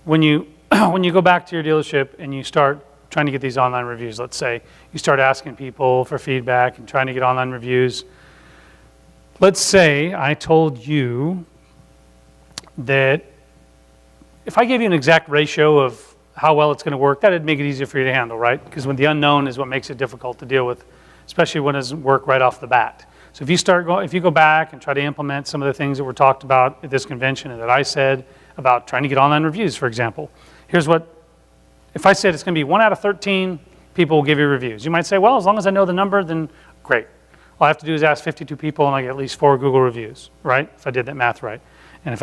when you when you go back to your dealership and you start trying to get these online reviews, let's say you start asking people for feedback and trying to get online reviews. Let's say I told you that if I gave you an exact ratio of how well it's going to work, that'd make it easier for you to handle, right? Because when the unknown is what makes it difficult to deal with, especially when it doesn't work right off the bat. So if you go back and try to implement some of the things that were talked about at this convention and that I said about trying to get online reviews, for example, here's what, if I said it's going to be 1 out of 13 people will give you reviews. You might say, well, as long as I know the number, then great. All I have to do is ask 52 people and I get at least 4 Google reviews, right? If I did that math right. And if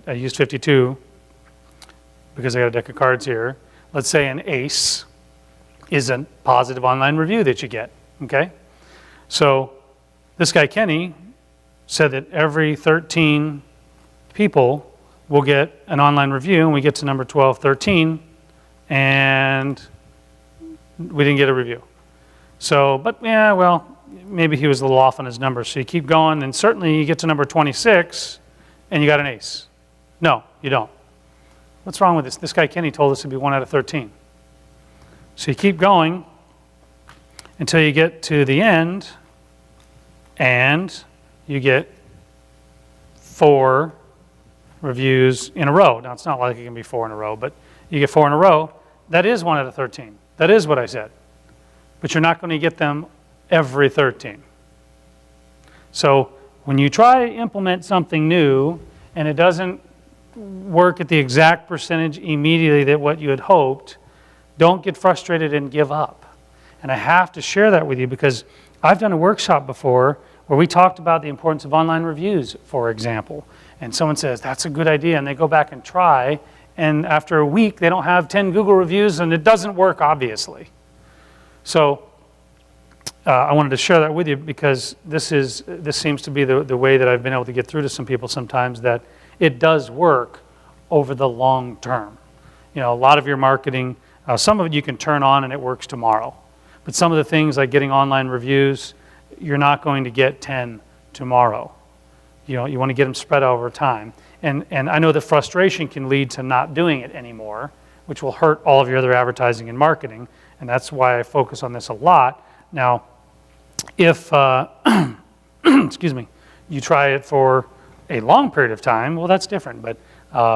I used 52 because I got a deck of cards here, let's say an ACE is a positive online review that you get, okay? So this guy, Kenny, said that every 13 people will get an online review, and we get to number 12, 13, and we didn't get a review. So, but yeah, well, maybe he was a little off on his numbers. So you keep going, and certainly you get to number 26, and you got an ACE. No, you don't. What's wrong with this? This guy, Kenny, told us it'd be 1 out of 13. So you keep going until you get to the end, and you get 4 reviews in a row. Now, it's not like it can be 4 in a row, but you get 4 in a row. That is 1 out of 13. That is what I said. But you're not going to get them every 13. So when you try to implement something new and it doesn't work at the exact percentage immediately that what you had hoped, don't get frustrated and give up. And I have to share that with you because I've done a workshop before where we talked about the importance of online reviews, for example. And someone says, that's a good idea, and they go back and try, and after a week they don't have 10 Google reviews and it doesn't work, obviously. So I wanted to share that with you because this seems to be the way that I've been able to get through to some people sometimes, that it does work over the long term. You know, a lot of your marketing, some of it you can turn on and it works tomorrow. But some of the things like getting online reviews, you're not going to get 10 tomorrow. You know, you want to get them spread out over time. And I know that frustration can lead to not doing it anymore, which will hurt all of your other advertising and marketing. And that's why I focus on this a lot. Now, if, excuse me, you try it for a long period of time, well, that's different. But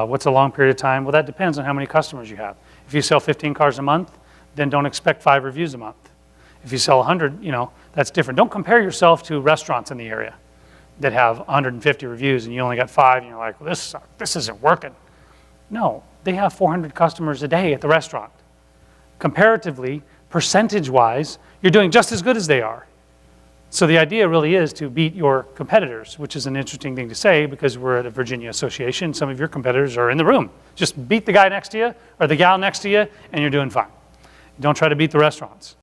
what's a long period of time? Well, that depends on how many customers you have. If you sell 15 cars a month, then don't expect 5 reviews a month. If you sell 100, you know, that's different. Don't compare yourself to restaurants in the area that have 150 reviews and you only got 5 and you're like, well, this isn't working. No, they have 400 customers a day at the restaurant. Comparatively, percentage-wise, you're doing just as good as they are. So the idea really is to beat your competitors, which is an interesting thing to say because we're at a Virginia association. Some of your competitors are in the room. Just beat the guy next to you or the gal next to you and you're doing fine. Don't try to beat the restaurants.